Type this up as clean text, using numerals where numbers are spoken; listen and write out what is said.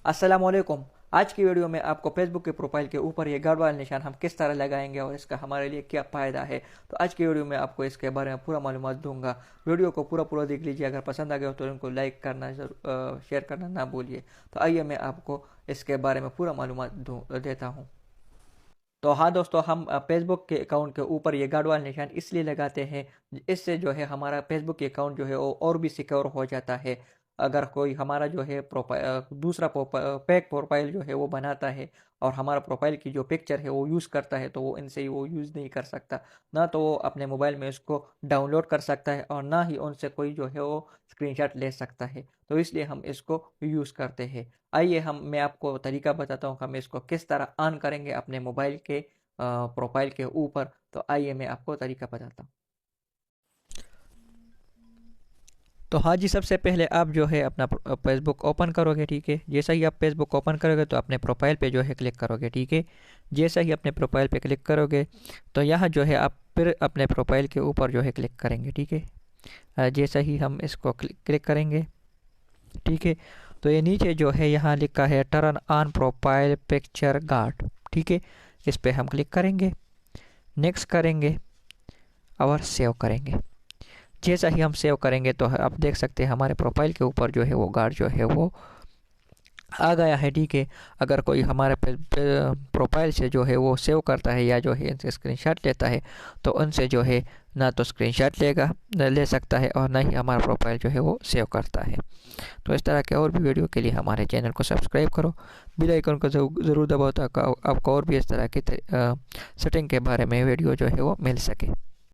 अस्सलाम वालेकुम। आज की वीडियो में आपको फेसबुक के प्रोफाइल के ऊपर ये गार्ड वाला निशान हम किस तरह लगाएंगे और इसका हमारे लिए क्या फ़ायदा है, तो आज की वीडियो में आपको इसके बारे में पूरा मालूमात दूंगा। वीडियो को पूरा देख लीजिए। अगर पसंद आ गया हो तो इनको लाइक करना शेयर करना ना भूलिए। तो आइए मैं आपको इसके बारे में पूरा मालूमात देता हूँ। तो हाँ दोस्तों, हम फेसबुक के अकाउंट के ऊपर ये गार्ड वाला निशान इसलिए लगाते हैं, इससे जो है हमारा फेसबुक के अकाउंट जो है वो और भी सिक्योर हो जाता है। अगर कोई हमारा जो है दूसरा फेक प्रोफाइल जो है वो बनाता है और हमारा प्रोफाइल की जो पिक्चर है वो यूज़ करता है, तो वो इनसे वो यूज़ नहीं कर सकता। ना तो वो अपने मोबाइल में उसको डाउनलोड कर सकता है और ना ही उनसे कोई जो है वो स्क्रीनशॉट ले सकता है। तो इसलिए हम इसको यूज़ करते हैं। आइए मैं आपको तरीका बताता हूँ हम इसको किस तरह ऑन करेंगे अपने मोबाइल के प्रोफाइल के ऊपर। तो आइए मैं आपको तरीका बताता हूँ। तो हाँ जी, सबसे पहले आप जो है अपना फेसबुक ओपन करोगे, ठीक है। जैसा ही आप फेसबुक ओपन करोगे तो अपने प्रोफाइल पे जो है क्लिक करोगे, ठीक है। जैसा ही अपने प्रोफाइल पे क्लिक करोगे तो यहाँ जो है आप फिर अपने प्रोफाइल के ऊपर जो है क्लिक करेंगे, ठीक है। जैसा ही हम इसको क्लिक करेंगे, ठीक है, तो ये नीचे जो है यहाँ लिखा है turn on profile picture guard, ठीक है। इस पर हम क्लिक करेंगे, नेक्स्ट करेंगे और सेव करेंगे। जैसा ही हम सेव करेंगे तो आप देख सकते हैं हमारे प्रोफाइल के ऊपर जो है वो गार्ड जो है वो आ गया है, ठीक है। अगर कोई हमारे प्रोफाइल से जो है वो सेव करता है या जो है इनसे स्क्रीनशॉट लेता है तो उनसे जो है ना तो स्क्रीनशॉट ले सकता है और ना ही हमारा प्रोफाइल जो है वो सेव करता है। तो इस तरह के और भी वीडियो के लिए हमारे चैनल को सब्सक्राइब करो, बेल आइकन को ज़रूर दबाओ ताकि आपको और भी इस तरह की सेटिंग के बारे में वीडियो जो है वो मिल सके।